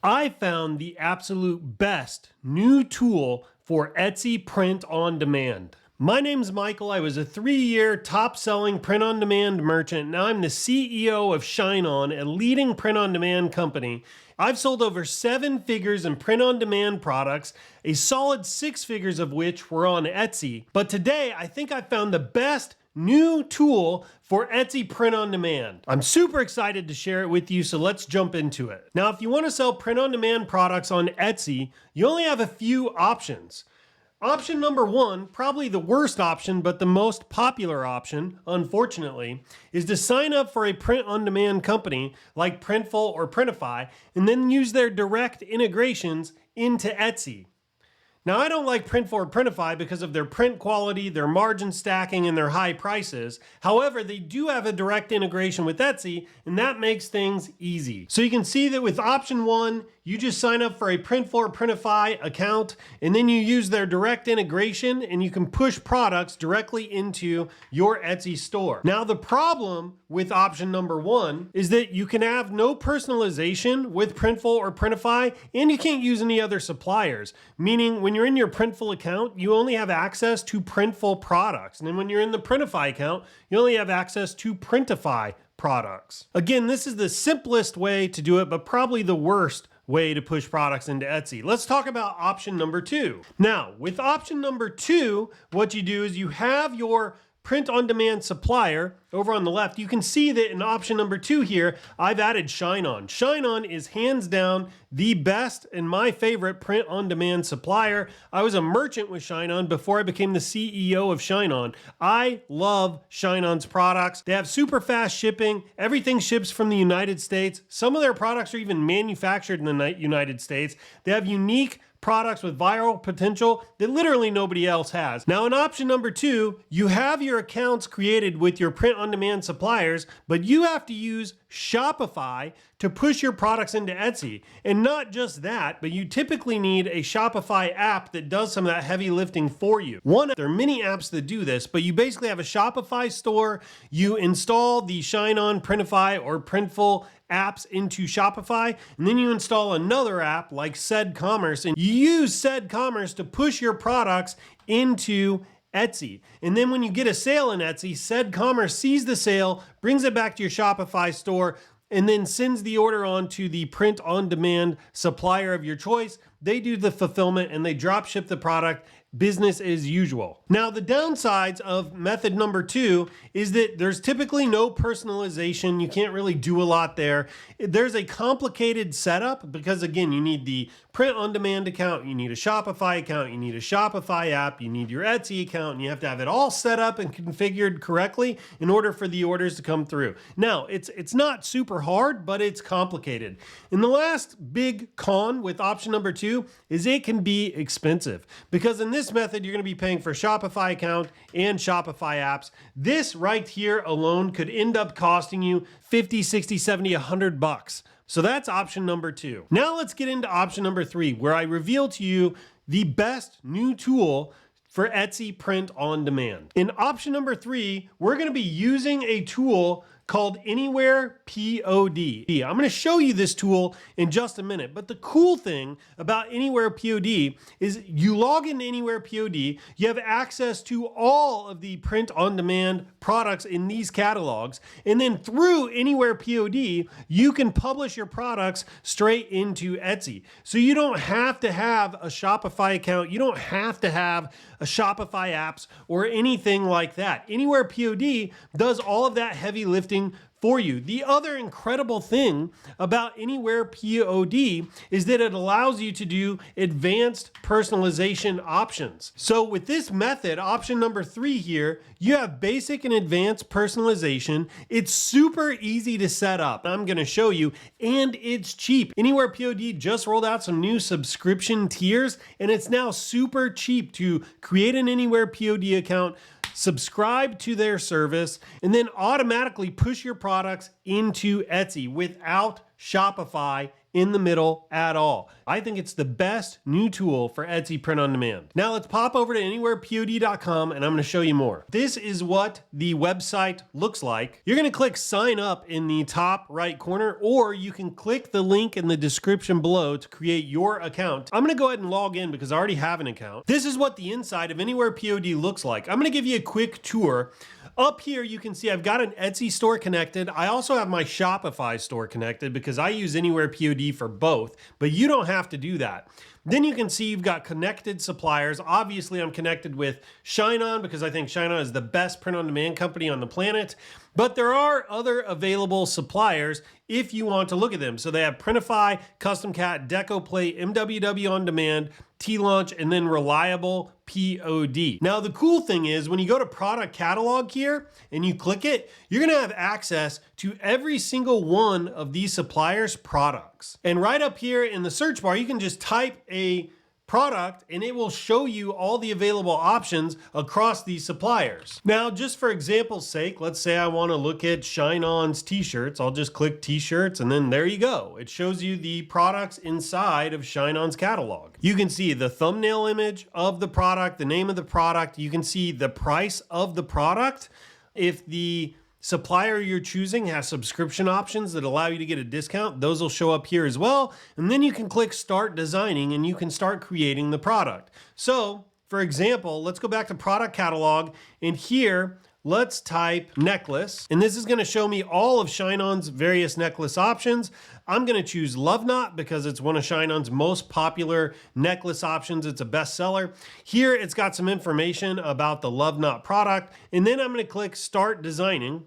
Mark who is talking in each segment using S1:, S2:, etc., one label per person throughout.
S1: I found the absolute best new tool for Etsy print on demand. My name's Michael. I was a 3-year top-selling print-on-demand merchant. Now I'm the CEO of ShineOn, a leading print-on-demand company. I've sold over 7 figures in print-on-demand products, a solid 6 figures of which were on Etsy. But today, I think I found the best new tool for Etsy print on demand. I'm super excited to share it with you, so let's jump into it. Now, if you want to sell print on demand products on Etsy, you only have a few options. Option number 1, probably the worst option, but the most popular option, unfortunately, is to sign up for a print on demand company like Printful or Printify, and then use their direct integrations into Etsy. Now, I don't like Printful or Printify because of their print quality, their margin stacking, and their high prices. However, they do have a direct integration with Etsy, and that makes things easy. So you can see that with option 1, you just sign up for a Printful or Printify account, and then you use their direct integration, and you can push products directly into your Etsy store. Now, the problem with option number 1 is that you can have no personalization with Printful or Printify, and you can't use any other suppliers, meaning when you're in your Printful account, you only have access to Printful products. And then when you're in the Printify account, you only have access to Printify products. Again, this is the simplest way to do it, but probably the worst way to push products into Etsy. Let's talk about option number 2. Now, with option number 2, what you do is you have your print-on-demand supplier over on the left. You can see that in option number 2 here, I've added ShineOn. ShineOn is hands down the best and my favorite print-on-demand supplier. I was a merchant with ShineOn before I became the CEO of ShineOn. I love ShineOn's products. They have super fast shipping. Everything ships from the United States. Some of their products are even manufactured in the United States. They have unique products with viral potential that literally nobody else has. Now, in option number 2, you have your accounts created with your print-on-demand suppliers, but you have to use Shopify to push your products into Etsy. And not just that, but you typically need a Shopify app that does some of that heavy lifting for you. There are many apps that do this, but you basically have a Shopify store, you install the ShineOn, Printify, or Printful apps into Shopify, and then you install another app like Said Commerce, and you use Said Commerce to push your products into Etsy. And then when you get a sale in Etsy, Said Commerce sees the sale, brings it back to your Shopify store, and then sends the order on to the print-on-demand supplier of your choice. They do the fulfillment and they drop ship the product, business as usual. Now, the downsides of method number 2 is that there's typically no personalization. You can't really do a lot there. There's a complicated setup because, again, you need the print-on-demand account, you need a Shopify account, you need a Shopify app, you need your Etsy account, and you have to have it all set up and configured correctly in order for the orders to come through. Now, it's not super hard, but it's complicated. And the last big con with option number 2 is it can be expensive because in this method, you're going to be paying for Shopify account and Shopify apps. This right here alone could end up costing you 50, 60, 70, 100 bucks. So that's option number 2. Now let's get into option number 3, where I reveal to you the best new tool for Etsy print on demand. In option number 3, we're going to be using a tool called Anywhere POD. I'm going to show you this tool in just a minute, but the cool thing about Anywhere POD is you log into Anywhere POD, you have access to all of the print-on-demand products in these catalogs, and then through Anywhere POD, you can publish your products straight into Etsy. So you don't have to have a Shopify account, you don't have to have a Shopify apps or anything like that. Anywhere POD does all of that heavy lifting for you. The other incredible thing about Anywhere POD is that it allows you to do advanced personalization options. So with this method, option number 3 here, you have basic and advanced personalization. It's super easy to set up. I'm going to show you, and it's cheap. Anywhere POD just rolled out some new subscription tiers, and it's now super cheap to create an Anywhere POD account, subscribe to their service, and then automatically push your products into Etsy without Shopify in the middle at all. I think it's the best new tool for Etsy print on demand. Now let's pop over to anywherepod.com and I'm going to show you more. This is what the website looks like. You're going to click sign up in the top right corner, or you can click the link in the description below to create your account. I'm going to go ahead and log in because I already have an account. This is what the inside of Anywhere POD looks like. I'm going to give you a quick tour. Up here, you can see I've got an Etsy store connected. I also have my Shopify store connected because I use Anywhere POD for both, but you don't have to do that. Then you can see you've got connected suppliers. Obviously, I'm connected with ShineOn because I think ShineOn is the best print-on-demand company on the planet. But there are other available suppliers if you want to look at them. So they have Printify, Custom Cat, DecoPlate, MWW On Demand, T-Launch, and then Reliable POD. Now, the cool thing is when you go to product catalog here and you click it, you're gonna have access to every single one of these suppliers' products. And right up here in the search bar, you can just type a product and it will show you all the available options across these suppliers. Now, just for example's sake, let's say I want to look at ShineOn's t-shirts. I'll just click t-shirts and then there you go. It shows you the products inside of ShineOn's catalog. You can see the thumbnail image of the product, the name of the product. You can see the price of the product. If the supplier you're choosing has subscription options that allow you to get a discount, those will show up here as well. And then you can click start designing and you can start creating the product. So for example, let's go back to product catalog and here, let's type necklace. And this is gonna show me all of ShineOn's various necklace options. I'm gonna choose Love Knot because it's one of ShineOn's most popular necklace options. It's a bestseller. Here, it's got some information about the Love Knot product. And then I'm gonna click start designing.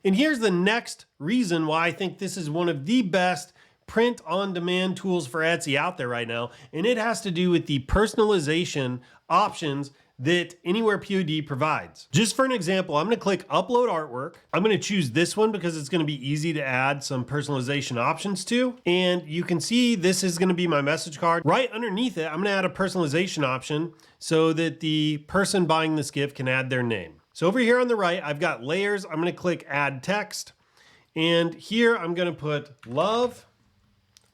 S1: And here's the next reason why I think this is one of the best print-on-demand tools for Etsy out there right now, and it has to do with the personalization options that Anywhere POD provides. Just for an example, I'm gonna click Upload Artwork. I'm gonna choose this one because it's gonna be easy to add some personalization options to. And you can see this is gonna be my message card. Right underneath it, I'm gonna add a personalization option so that the person buying this gift can add their name. So over here on the right, I've got layers. I'm gonna click Add Text. And here I'm gonna put love,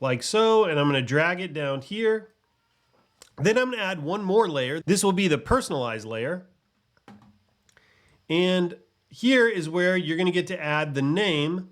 S1: like so, and I'm gonna drag it down here. Then I'm gonna add one more layer. This will be the personalized layer. And here is where you're gonna get to add the name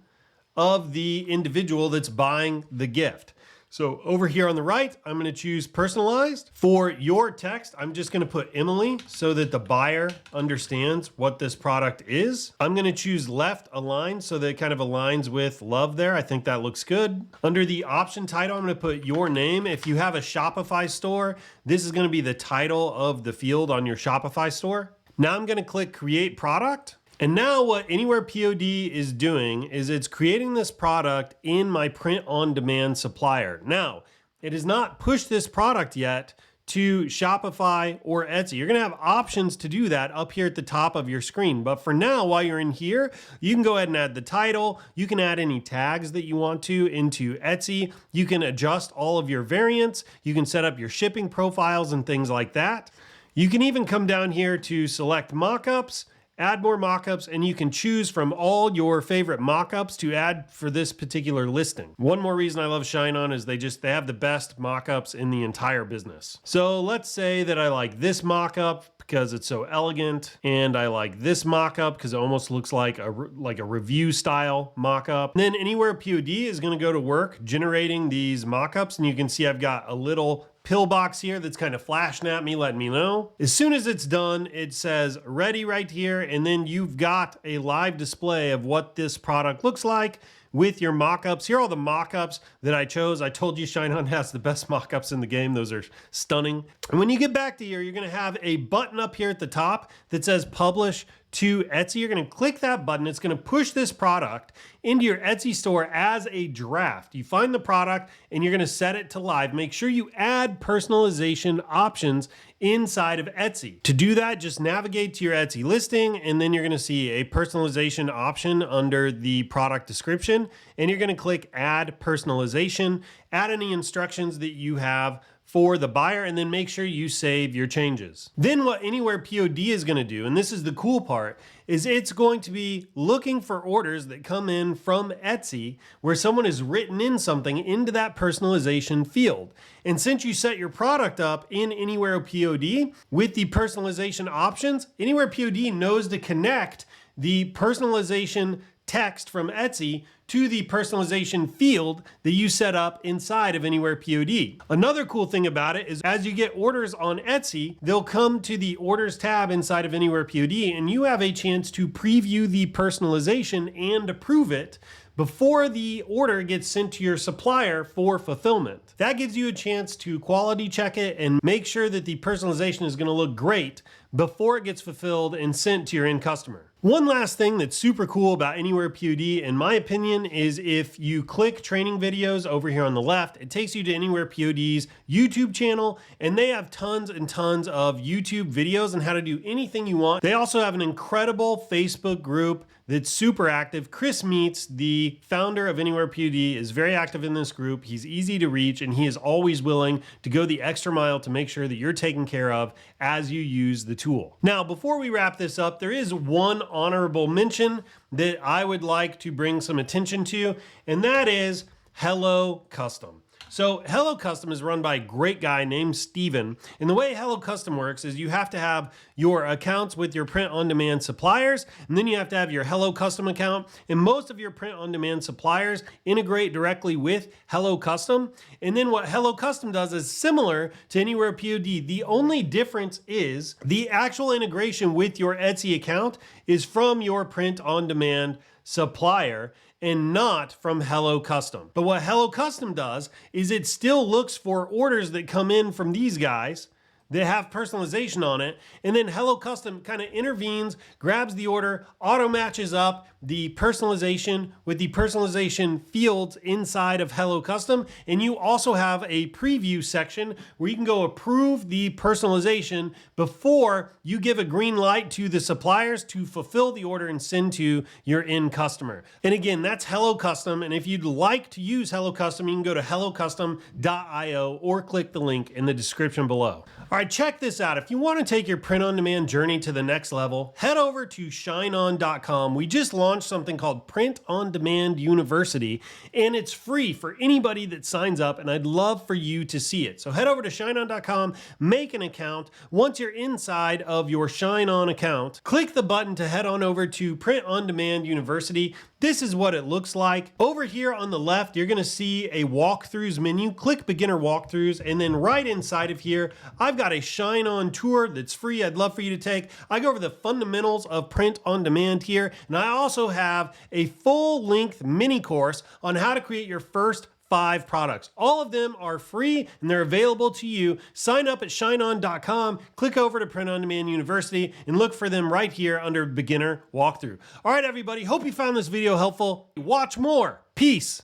S1: of the individual that's buying the gift. So over here on the right, I'm gonna choose personalized. For your text, I'm just gonna put Emily so that the buyer understands what this product is. I'm gonna choose left align so that it kind of aligns with love there. I think that looks good. Under the option title, I'm gonna put your name. If you have a Shopify store, this is gonna be the title of the field on your Shopify store. Now I'm gonna click create product. And now what Anywhere POD is doing is it's creating this product in my print-on-demand supplier. Now, it has not pushed this product yet to Shopify or Etsy. You're gonna have options to do that up here at the top of your screen. But for now, while you're in here, you can go ahead and add the title. You can add any tags that you want to into Etsy. You can adjust all of your variants. You can set up your shipping profiles and things like that. You can even come down here to select mockups, add more mockups, and you can choose from all your favorite mockups to add for this particular listing. One more reason I love ShineOn is they have the best mockups in the entire business. So let's say that I like this mockup because it's so elegant, and I like this mockup because it almost looks like a review style mockup. And then Anywhere POD is gonna go to work generating these mockups, and you can see I've got a little pillbox here that's kind of flashing at me, letting me know. As soon as it's done, it says ready right here, and then you've got a live display of what this product looks like with your mockups. Here are all the mockups that I chose. I told you ShineOn has the best mockups in the game. Those are stunning. And when you get back to here, you're gonna have a button up here at the top that says publish to Etsy. You're gonna click that button. It's gonna push this product into your Etsy store as a draft. You find the product and you're gonna set it to live. Make sure you add personalization options inside of Etsy. To do that, just navigate to your Etsy listing, and then you're gonna see a personalization option under the product description. description, and you're going to click add personalization, add any instructions that you have for the buyer, and then make sure you save your changes. Then what Anywhere POD is going to do, and this is the cool part, is it's going to be looking for orders that come in from Etsy where someone has written in something into that personalization field. And since you set your product up in Anywhere POD with the personalization options, Anywhere POD knows to connect the personalization text from Etsy to the personalization field that you set up inside of Anywhere POD. Another cool thing about it is as you get orders on Etsy, they'll come to the orders tab inside of Anywhere POD, and you have a chance to preview the personalization and approve it before the order gets sent to your supplier for fulfillment. That gives you a chance to quality check it and make sure that the personalization is going to look great before it gets fulfilled and sent to your end customer. One last thing that's super cool about Anywhere POD, in my opinion, is if you click training videos over here on the left, it takes you to Anywhere POD's YouTube channel, and they have tons and tons of YouTube videos on how to do anything you want. They also have an incredible Facebook group that's super active. Chris Meets, the founder of Anywhere POD, is very active in this group. He's easy to reach, and he is always willing to go the extra mile to make sure that you're taken care of as you use the tool. Now, before we wrap this up, there is one honorable mention that I would like to bring some attention to, and that is Hello Custom. So Hello Custom is run by a great guy named Steven. And the way Hello Custom works is you have to have your accounts with your print-on-demand suppliers, and then you have to have your Hello Custom account. And most of your print-on-demand suppliers integrate directly with Hello Custom. And then what Hello Custom does is similar to Anywhere POD. The only difference is the actual integration with your Etsy account is from your print-on-demand supplier and not from Hello Custom. But what Hello Custom does is it still looks for orders that come in from these guys that have personalization on it, and then Hello Custom kind of intervenes, grabs the order, auto matches up the personalization with the personalization fields inside of Hello Custom, and you also have a preview section where you can go approve the personalization before you give a green light to the suppliers to fulfill the order and send to your end customer. And again, that's Hello Custom, and if you'd like to use Hello Custom, you can go to hellocustom.io or click the link in the description below. All right, check this out. If you want to take your print-on-demand journey to the next level, head over to ShineOn.com. We just launched something called Print on Demand University, and it's free for anybody that signs up, and I'd love for you to see it. So head over to ShineOn.com, make an account. Once you're inside of your ShineOn account, click the button to head on over to Print on Demand University. This is what it looks like. Over here on the left, you're going to see a walkthroughs menu. Click beginner walkthroughs, and then right inside of here, I've got a ShineOn tour that's free. I'd love for you to take. I go over the fundamentals of print on demand here, and I also have a full-length mini course on how to create your first 5 products. All of them are free and they're available to you. Sign up at shineon.com, click over to Print on Demand University, and look for them right here under beginner walkthrough. All right, everybody, hope you found this video helpful. Watch more. Peace.